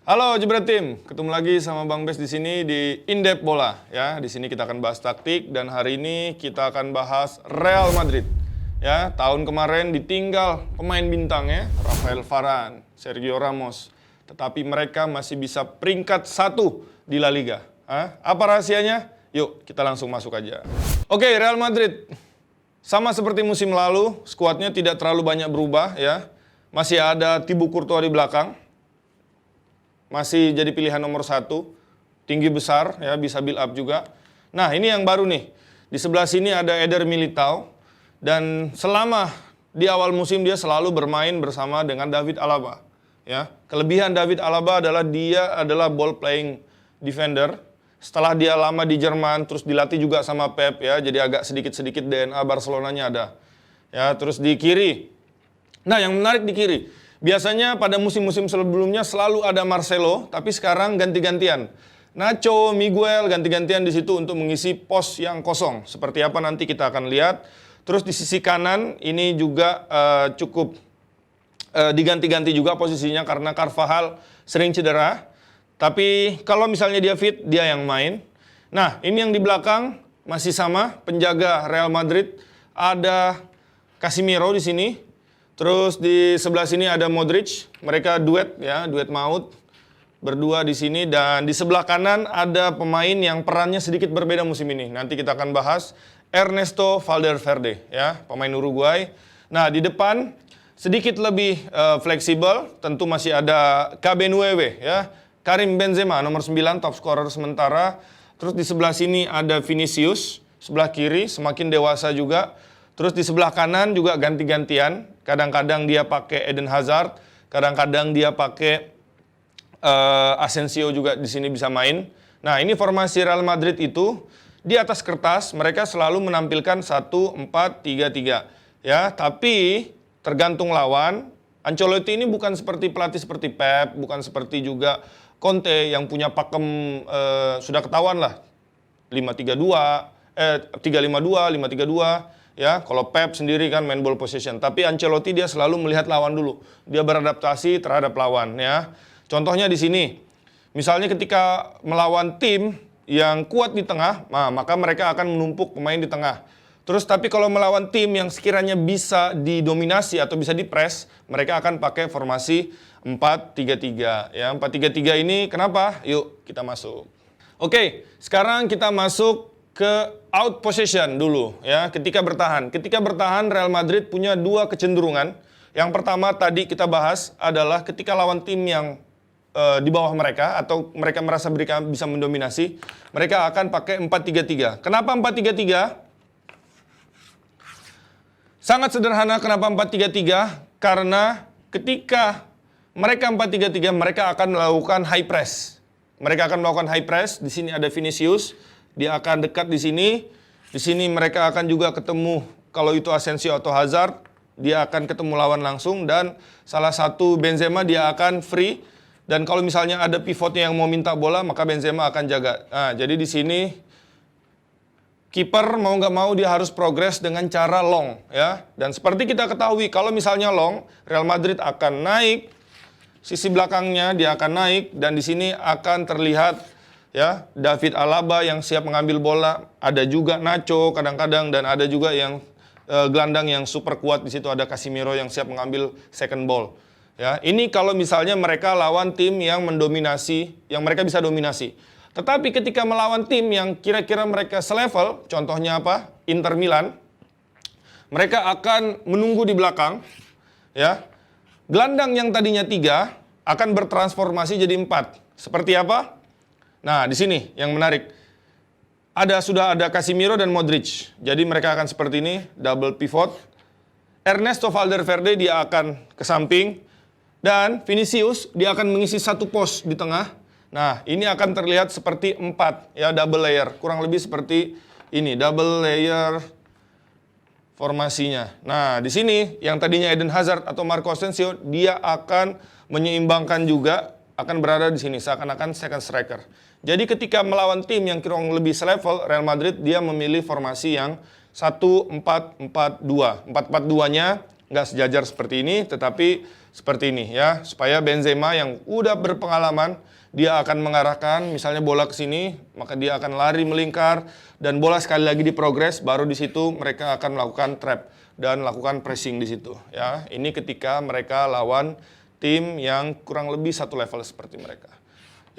Halo Jebret Tim, ketemu lagi sama Bang Bes di sini di In-Depth Bola ya. Di sini kita akan bahas taktik dan hari ini kita akan bahas Real Madrid. Ya, tahun kemarin ditinggal pemain bintangnya Rafael Varane, Sergio Ramos, tetapi mereka masih bisa peringkat 1 di La Liga. Apa rahasianya? Yuk, kita langsung masuk aja. Oke, Real Madrid sama seperti musim lalu, skuadnya tidak terlalu banyak berubah ya. Masih ada Thibaut Courtois di belakang. Masih jadi pilihan nomor 1, tinggi besar, ya bisa build up juga. Nah ini yang baru nih, di sebelah sini ada Eder Militao, dan selama di awal musim dia selalu bermain bersama dengan David Alaba. Ya, kelebihan David Alaba adalah dia adalah ball playing defender. Setelah dia lama di Jerman, terus dilatih juga sama Pep ya, jadi agak sedikit-sedikit DNA Barcelonanya ada. Ya, terus di kiri. Nah yang menarik di kiri. Biasanya pada musim-musim sebelumnya selalu ada Marcelo, tapi sekarang ganti-gantian. Nacho, Miguel ganti-gantian di situ untuk mengisi pos yang kosong. Seperti apa nanti kita akan lihat. Terus di sisi kanan ini juga cukup diganti-ganti juga posisinya karena Carvajal sering cedera. Tapi kalau misalnya dia fit, dia yang main. Nah, ini yang di belakang masih sama, penjaga Real Madrid. Ada Casemiro di sini. Terus di sebelah sini ada Modric, mereka duet ya, duet maut berdua di sini, dan di sebelah kanan ada pemain yang perannya sedikit berbeda musim ini. Nanti kita akan bahas Ernesto Valverde ya, pemain Uruguay. Nah, di depan sedikit lebih fleksibel, tentu masih ada KB9 ya, Karim Benzema nomor 9 top scorer sementara. Terus di sebelah sini ada Vinicius, sebelah kiri semakin dewasa juga. Terus di sebelah kanan juga ganti-gantian. Kadang-kadang dia pakai Eden Hazard, kadang-kadang dia pakai Asensio juga di sini bisa main. Nah, ini formasi Real Madrid itu di atas kertas mereka selalu menampilkan 1-4-3-3. Ya, tapi tergantung lawan. Ancelotti ini bukan seperti pelatih seperti Pep, bukan seperti juga Conte yang punya pakem sudah ketahuan lah 5-3-2, 3-5-2, 5-3-2. Ya, kalau Pep sendiri kan main ball possession, tapi Ancelotti dia selalu melihat lawan dulu. Dia beradaptasi terhadap lawan ya. Contohnya di sini. Misalnya ketika melawan tim yang kuat di tengah, maka mereka akan menumpuk pemain di tengah. Terus tapi kalau melawan tim yang sekiranya bisa didominasi atau bisa dipres, mereka akan pakai formasi 4-3-3 ya. 4-3-3 ini kenapa? Yuk kita masuk. Oke, sekarang kita masuk ke out possession dulu ya, ketika bertahan Real Madrid punya dua kecenderungan. Yang pertama tadi kita bahas adalah ketika lawan tim yang di bawah mereka atau mereka merasa mereka bisa mendominasi, mereka akan pakai 4-3-3. Kenapa 4-3-3? Sangat sederhana kenapa 4-3-3, karena ketika mereka 4-3-3 mereka akan melakukan high press. Mereka akan melakukan high press. Di sini ada Vinicius. Dia akan dekat di sini. Di sini mereka akan juga ketemu, kalau itu Asensio atau Hazard, dia akan ketemu lawan langsung, dan salah satu Benzema dia akan free, dan kalau misalnya ada pivotnya yang mau minta bola, maka Benzema akan jaga. Nah, jadi di sini kiper mau nggak mau dia harus progres dengan cara long ya. Dan seperti kita ketahui, kalau misalnya long, Real Madrid akan naik, sisi belakangnya dia akan naik, dan di sini akan terlihat ya, David Alaba yang siap mengambil bola, ada juga Nacho kadang-kadang, dan ada juga yang gelandang yang super kuat di situ, ada Casemiro yang siap mengambil second ball. Ya, ini kalau misalnya mereka lawan tim yang mendominasi, yang mereka bisa dominasi. Tetapi ketika melawan tim yang kira-kira mereka selevel, contohnya apa? Inter Milan, mereka akan menunggu di belakang, ya. Gelandang yang tadinya 3 akan bertransformasi jadi 4. Seperti apa? Nah, di sini yang menarik. Sudah ada Casemiro dan Modric. Jadi mereka akan seperti ini, double pivot. Ernesto Valverde dia akan ke samping, dan Vinicius dia akan mengisi satu pos di tengah. Nah, ini akan terlihat seperti 4 ya, double layer. Kurang lebih seperti ini, double layer formasinya. Nah, di sini yang tadinya Eden Hazard atau Marco Asensio, dia akan menyeimbangkan juga, akan berada di sini seakan-akan second striker. Jadi ketika melawan tim yang kurang lebih selevel, Real Madrid dia memilih formasi yang 1-4-4-2. 4-4-2-nya nggak sejajar seperti ini, tetapi seperti ini ya, supaya Benzema yang udah berpengalaman, dia akan mengarahkan misalnya bola ke sini, maka dia akan lari melingkar dan bola sekali lagi diprogres, baru di situ mereka akan melakukan trap dan lakukan pressing di situ ya. Ini ketika mereka lawan tim yang kurang lebih satu level seperti mereka.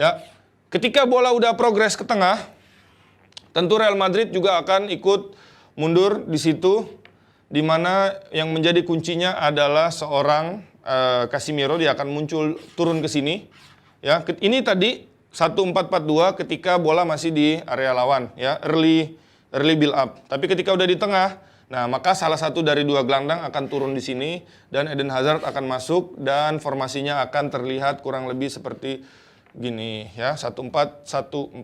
Ya. Ketika bola udah progres ke tengah, tentu Real Madrid juga akan ikut mundur di situ, di mana yang menjadi kuncinya adalah seorang Casemiro. Dia akan muncul turun ke sini. Ya, ini tadi 1-4-4-2 ketika bola masih di area lawan, ya, early build up. Tapi ketika udah di tengah, nah maka salah satu dari dua gelandang akan turun di sini dan Eden Hazard akan masuk dan formasinya akan terlihat kurang lebih seperti gini, ya, 1-4-1-4-1.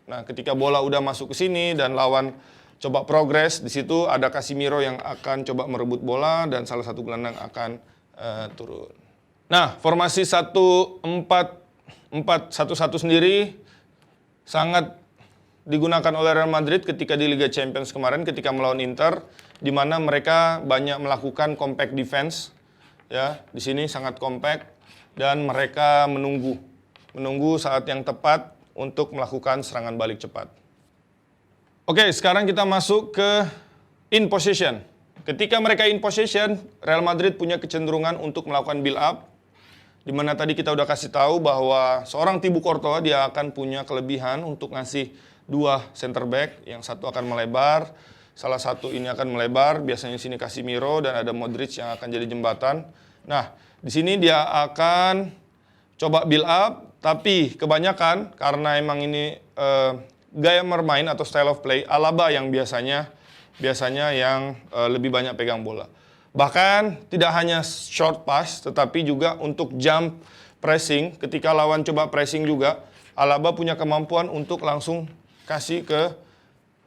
Nah, ketika bola udah masuk ke sini dan lawan coba progres, di situ ada Casemiro yang akan coba merebut bola dan salah satu gelandang akan turun. Nah, formasi 1-4-1-1 sendiri sangat digunakan oleh Real Madrid ketika di Liga Champions kemarin ketika melawan Inter, di mana mereka banyak melakukan compact defense, ya, di sini sangat compact dan mereka menunggu saat yang tepat untuk melakukan serangan balik cepat. Oke, sekarang kita masuk ke in possession. Ketika mereka in possession, Real Madrid punya kecenderungan untuk melakukan build up, di mana tadi kita udah kasih tahu bahwa seorang Thibaut Courtois dia akan punya kelebihan untuk ngasih dua center back, yang satu akan melebar, salah satu ini akan melebar, biasanya di sini Casemiro dan ada Modric yang akan jadi jembatan. Nah, di sini dia akan coba build up, tapi kebanyakan karena emang ini gaya bermain atau style of play, Alaba yang biasanya yang lebih banyak pegang bola. Bahkan tidak hanya short pass, tetapi juga untuk jump pressing, ketika lawan coba pressing juga, Alaba punya kemampuan untuk langsung kasih ke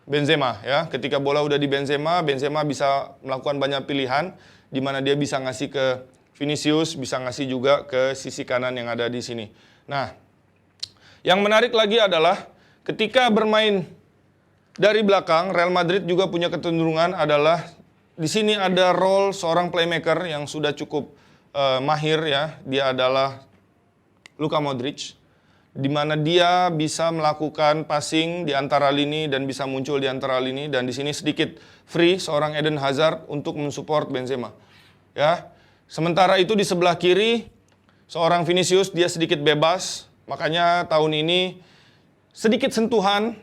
Benzema, ya. Ketika bola udah di Benzema bisa melakukan banyak pilihan, di mana dia bisa ngasih ke Vinicius, bisa ngasih juga ke sisi kanan yang ada di sini. Nah, yang menarik lagi adalah ketika bermain dari belakang, Real Madrid juga punya kecenderungan adalah di sini ada role seorang playmaker yang sudah cukup mahir, ya. Dia adalah Luka Modric, di mana dia bisa melakukan passing di antara lini dan bisa muncul di antara lini, dan di sini sedikit free seorang Eden Hazard untuk mensupport Benzema. Ya. Sementara itu di sebelah kiri seorang Vinicius dia sedikit bebas, makanya tahun ini sedikit sentuhan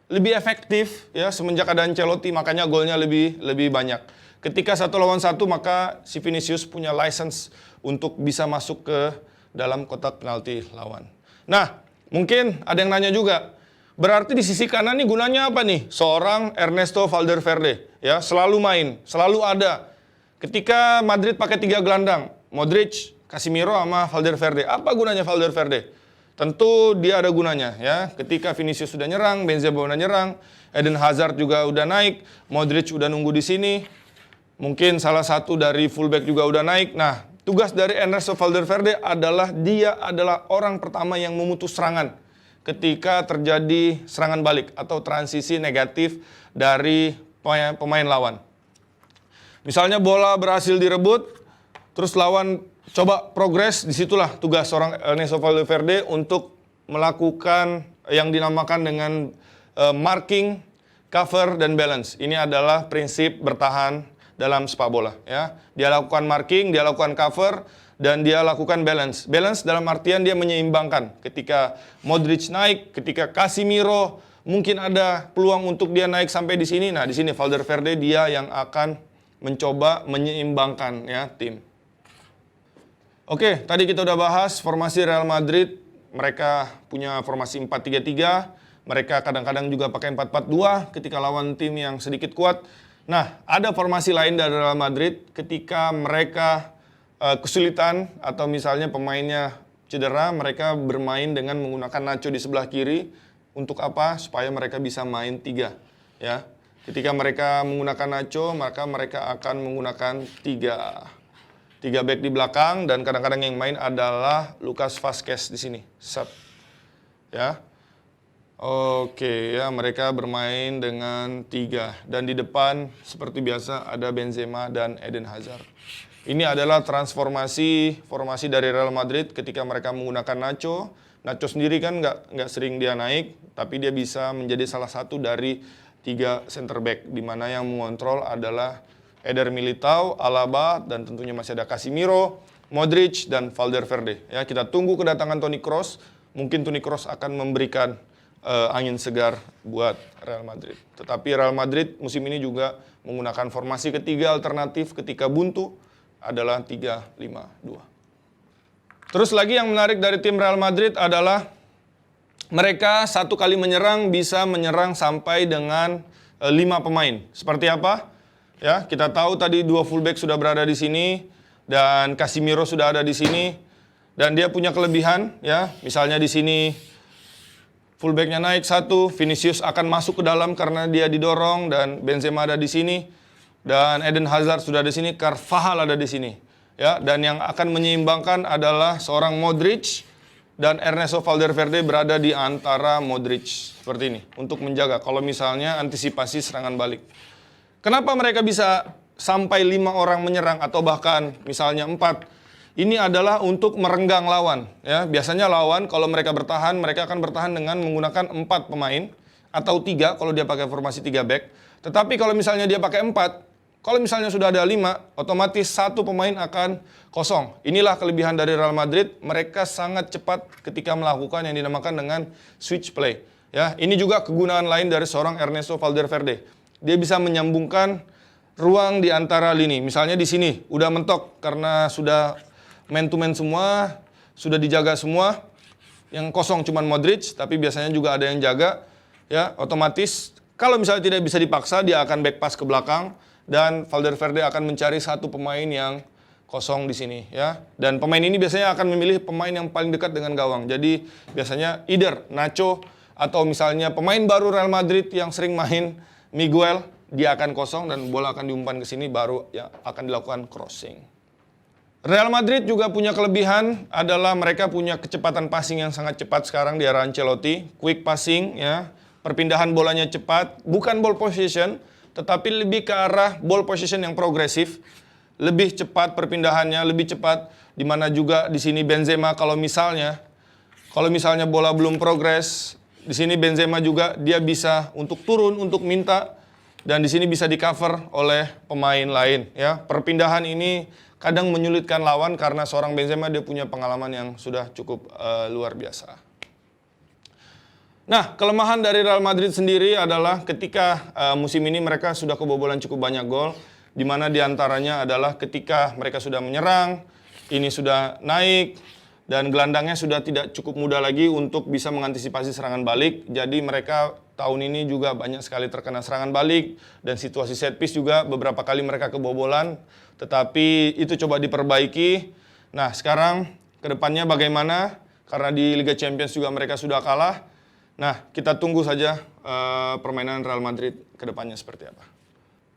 lebih efektif, ya, semenjak ada Ancelotti, makanya golnya lebih banyak. Ketika 1-lawan-1 maka si Vinicius punya license untuk bisa masuk ke dalam kotak penalti lawan. Nah, mungkin ada yang nanya juga, berarti di sisi kanan nih gunanya apa nih? Seorang Ernesto Valverde, ya, selalu main, selalu ada. Ketika Madrid pakai 3 gelandang, Modric, Casemiro sama Valverde. Apa gunanya Valverde? Tentu dia ada gunanya, ya. Ketika Vinicius sudah nyerang, Benzema udah nyerang, Eden Hazard juga udah naik, Modric udah nunggu di sini. Mungkin salah satu dari fullback juga udah naik. Nah, tugas dari Ernesto Valverde adalah dia adalah orang pertama yang memutus serangan ketika terjadi serangan balik atau transisi negatif dari pemain lawan. Misalnya bola berhasil direbut, terus lawan coba progres, disitulah tugas seorang Ernesto Valverde untuk melakukan yang dinamakan dengan marking, cover, dan balance. Ini adalah prinsip bertahan dalam sepak bola, ya. Dia lakukan marking, dia lakukan cover, dan dia lakukan balance. Balance dalam artian dia menyeimbangkan. Ketika Modric naik, ketika Casemiro mungkin ada peluang untuk dia naik sampai di sini. Nah, di sini Valverde dia yang akan mencoba menyeimbangkan, ya, tim. Oke, tadi kita udah bahas formasi Real Madrid. Mereka punya formasi 4-3-3. Mereka kadang-kadang juga pakai 4-4-2 ketika lawan tim yang sedikit kuat. Nah, ada formasi lain dari Real Madrid ketika mereka kesulitan atau misalnya pemainnya cedera, mereka bermain dengan menggunakan Nacho di sebelah kiri. Untuk apa? Supaya mereka bisa main 3, ya. Ketika mereka menggunakan Nacho, maka mereka akan menggunakan 3 back di belakang, dan kadang-kadang yang main adalah Lucas Vazquez di sini, sub, ya. Oke, ya, mereka bermain dengan 3 dan di depan seperti biasa ada Benzema dan Eden Hazard. Ini adalah transformasi formasi dari Real Madrid ketika mereka menggunakan Nacho. Nacho sendiri kan nggak sering dia naik, tapi dia bisa menjadi salah satu dari 3 center back, di mana yang mengontrol adalah Eder Militao, Alaba, dan tentunya masih ada Casemiro, Modric, dan Valverde. Ya, kita tunggu kedatangan Toni Kroos. Mungkin Toni Kroos akan memberikan angin segar buat Real Madrid. Tetapi Real Madrid musim ini juga menggunakan formasi ketiga alternatif ketika buntu adalah 3-5-2. Terus lagi yang menarik dari tim Real Madrid adalah mereka satu kali menyerang bisa menyerang sampai dengan 5 pemain. Seperti apa? Ya, kita tahu tadi 2 fullback sudah berada di sini dan Casemiro sudah ada di sini dan dia punya kelebihan ya. Misalnya di sini fullbacknya naik 1, Vinicius akan masuk ke dalam karena dia didorong dan Benzema ada di sini dan Eden Hazard sudah di sini, Carvajal ada di sini. Ya, dan yang akan menyeimbangkan adalah seorang Modric dan Ernesto Valverde berada di antara Modric seperti ini untuk menjaga kalau misalnya antisipasi serangan balik. Kenapa mereka bisa sampai 5 orang menyerang atau bahkan misalnya 4? Ini adalah untuk merenggang lawan. Ya, biasanya lawan kalau mereka bertahan, mereka akan bertahan dengan menggunakan 4 pemain atau 3 kalau dia pakai formasi 3 back. Tetapi kalau misalnya dia pakai 4, kalau misalnya sudah ada 5, otomatis 1 pemain akan kosong. Inilah kelebihan dari Real Madrid, mereka sangat cepat ketika melakukan yang dinamakan dengan switch play. Ya, ini juga kegunaan lain dari seorang Ernesto Valverde. Dia bisa menyambungkan ruang di antara lini. Misalnya di sini udah mentok karena sudah man to man semua, sudah dijaga semua. Yang kosong cuman Modric, tapi biasanya juga ada yang jaga. Ya, otomatis kalau misalnya tidak bisa dipaksa, dia akan back pass ke belakang dan Valverde akan mencari 1 pemain yang kosong di sini ya. Dan pemain ini biasanya akan memilih pemain yang paling dekat dengan gawang. Jadi biasanya either Nacho atau misalnya pemain baru Real Madrid yang sering main Miguel, dia akan kosong dan bola akan diumpan ke sini baru ya akan dilakukan crossing. Real Madrid juga punya kelebihan adalah mereka punya kecepatan passing yang sangat cepat sekarang di era Ancelotti, quick passing ya. Perpindahan bolanya cepat, bukan ball possession, tetapi lebih ke arah ball possession yang progresif, lebih cepat perpindahannya, lebih cepat. Di mana juga di sini Benzema kalau misalnya bola belum progres, di sini Benzema juga dia bisa untuk turun untuk minta dan di sini bisa di-cover oleh pemain lain ya. Perpindahan ini kadang menyulitkan lawan karena seorang Benzema dia punya pengalaman yang sudah cukup luar biasa. Nah, kelemahan dari Real Madrid sendiri adalah ketika musim ini mereka sudah kebobolan cukup banyak gol, di mana diantaranya adalah ketika mereka sudah menyerang, ini sudah naik, dan gelandangnya sudah tidak cukup mudah lagi untuk bisa mengantisipasi serangan balik. Jadi mereka tahun ini juga banyak sekali terkena serangan balik, dan situasi set piece juga beberapa kali mereka kebobolan, tetapi itu coba diperbaiki. Nah, sekarang kedepannya bagaimana? Karena di Liga Champions juga mereka sudah kalah. Nah, kita tunggu saja permainan Real Madrid ke depannya seperti apa.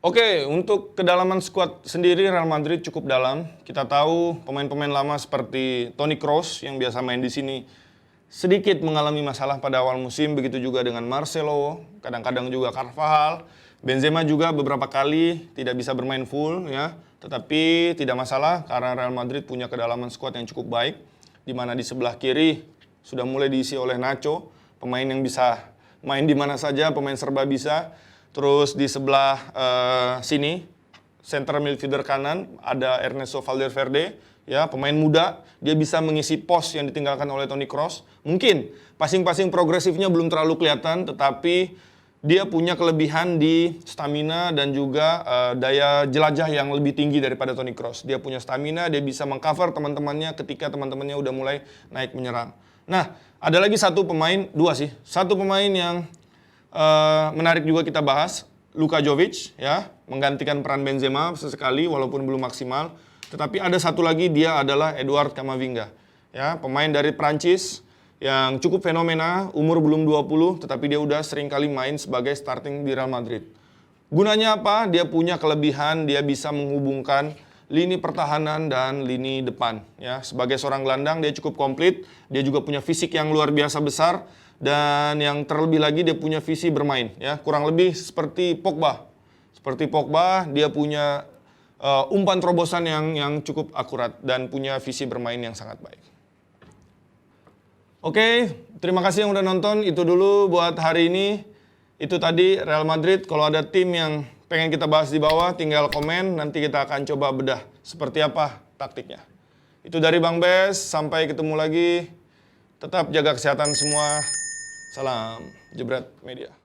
Oke, untuk kedalaman skuad sendiri Real Madrid cukup dalam. Kita tahu pemain-pemain lama seperti Toni Kroos yang biasa main di sini sedikit mengalami masalah pada awal musim, begitu juga dengan Marcelo, kadang-kadang juga Carvajal. Benzema juga beberapa kali tidak bisa bermain full ya, tetapi tidak masalah karena Real Madrid punya kedalaman skuad yang cukup baik, di mana di sebelah kiri sudah mulai diisi oleh Nacho, pemain yang bisa main di mana saja, pemain serba bisa. Terus di sebelah sini, center midfielder kanan, ada Ernesto Valverde, ya, pemain muda. Dia bisa mengisi pos yang ditinggalkan oleh Toni Kroos. Mungkin passing-passing progresifnya belum terlalu kelihatan, tetapi dia punya kelebihan di stamina dan juga daya jelajah yang lebih tinggi daripada Toni Kroos. Dia punya stamina, dia bisa mengcover teman-temannya ketika teman-temannya udah mulai naik menyerang. Nah, ada lagi satu pemain, satu pemain yang menarik juga kita bahas, Luka Jovic ya, menggantikan peran Benzema sesekali walaupun belum maksimal. Tetapi ada satu lagi, dia adalah Edouard Camavinga ya, pemain dari Prancis yang cukup fenomena, umur belum 20 tetapi dia udah sering kali main sebagai starting di Real Madrid. Gunanya apa? Dia punya kelebihan, dia bisa menghubungkan lini pertahanan dan lini depan ya. Sebagai seorang gelandang dia cukup komplit, dia juga punya fisik yang luar biasa besar. Dan yang terlebih lagi dia punya visi bermain ya, kurang lebih seperti Pogba. Seperti Pogba, dia punya umpan terobosan yang cukup akurat dan punya visi bermain yang sangat baik. Oke, terima kasih yang udah nonton. Itu dulu buat hari ini. Itu tadi Real Madrid. Kalau ada tim yang pengen kita bahas di bawah, tinggal komen. Nanti kita akan coba bedah seperti apa taktiknya. Itu dari Bang Bes. Sampai ketemu lagi. Tetap jaga kesehatan semua. Salam Jebret Media.